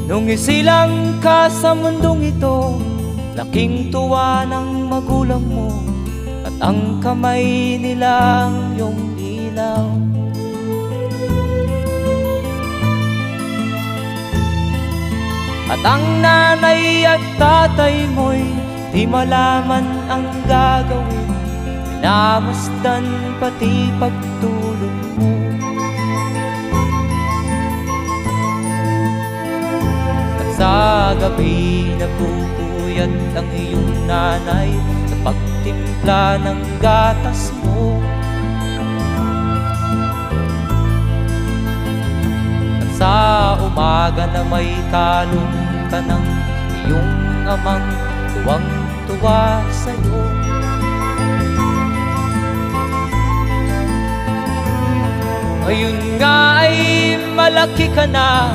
Nung isilang ka sa mundong ito, laking tuwa ng magulang mo, at ang kamay nila ang iyong ilaw. At ang nanay at tatay mo'y di malaman ang gagawin, minamasdan pati pagtulog mo. At sa gabi napupuyat ang iyong nanay sa pagtimpla ng gatas mo. At sa umaga na may kalong ka ng iyong amang tuwang-tuwa sa'yo. Ngayon nga ay malaki ka na,